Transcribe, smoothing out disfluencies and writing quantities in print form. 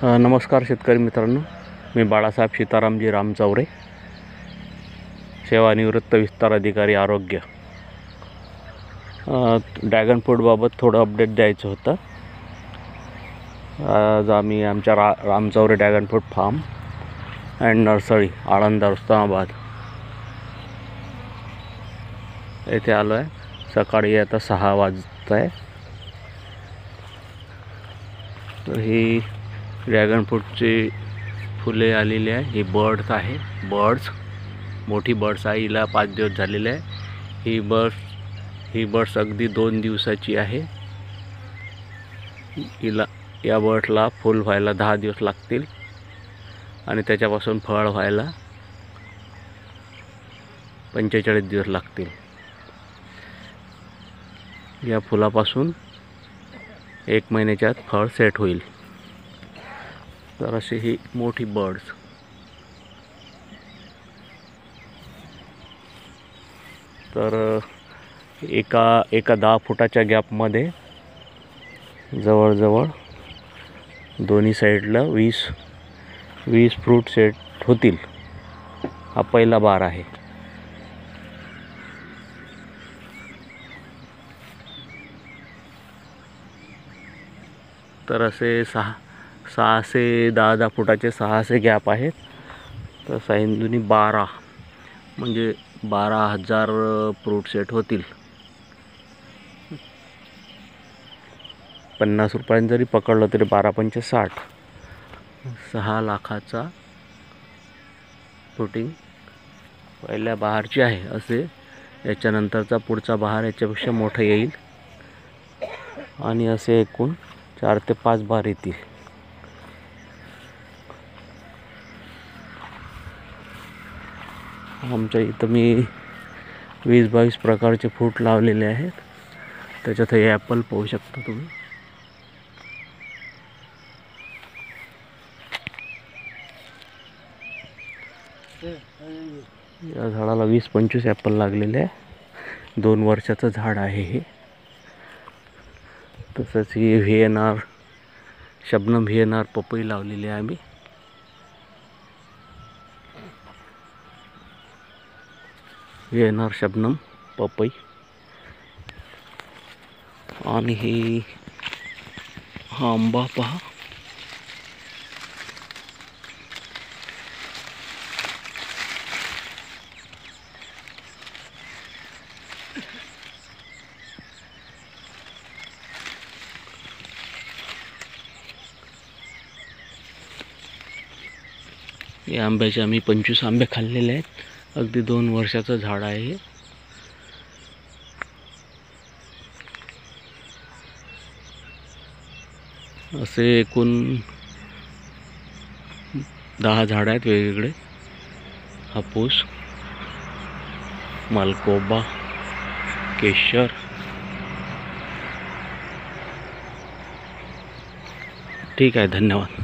नमस्कार शेतकरी मित्रांनो, मी बाळासाहेब सीतारामजी रामचौरे, सेवानिवृत्त विस्तार अधिकारी आरोग्य. ड्रॅगन फ्रूटबाबत थोडं अपडेट द्यायचं होतं. आज आम्ही आमच्या Ramchaure dragon fruit farm and nursery, Aland, Osmanabad येथे आलो आहे. सकाळी आता 6 वाजत आहे. तर ही ड्रॅगन फ्रूटची फुले आलेली आहे. ही बर्ड्स आहे, मोठी बर्ड्स आहे. हिला 5 दिवस झालेले आहे. ही बर्ड्स अगदी 2 दिवसाची आहे. या बर्ड्सला फुल व्हायला 10 दिवस लागतील आणि त्याच्यापासून फळ व्हायला 45 दिवस लागतील. या फुलापासून 1 महिन्याच्या आत फळ सेट होईल. तर अशी ही मोठी बर्ड्स. तर एका 10 फुटाच्या गॅपमध्ये जवळजवळ दोन्ही साईडला 20 फ्रूट सेट होतील. हा पहिला बार आहे. तर असे 6 से 10 फुटाचे 6 गॅप आहेत. तर साईंदुनी 12 म्हणजे 12,000 फ्रूट सेट होतील. 50 रुपयांनी जरी पकडलं तरी 12 पंचे 60, 6 लाखाचा फ्रुटिंग पहिल्या बहारची आहे. असे याच्यानंतरचा पुढचा बहार याच्यापेक्षा मोठा येईल आणि असे एकूण 4 ते 5 बार येतील. आमच्या इथं मी 20-22 प्रकारचे फ्रूट लावलेले आहेत. त्याच्यात हे ॲपल पाहू शकता तुम्ही. या झाडाला 20-25 ॲपल लागलेले आहे. 2 वर्षाचं झाड आहे हे. तसंच ही व्हीएनआर शबनम व्हीएनआर पपई लावलेली आहे आम्ही. व्हीएनआर शबनम पपई. आणि हा आंबा पहा. या आंब्याचे आम्ही 25 आंबे खाल्लेले आहेत. अगदी 2 वर्षाचं झाड आहे हे. असे एकूण 10 झाड आहेत वेगवेगळे. हापूस, मालकोबा, केशर. ठीक आहे, धन्यवाद.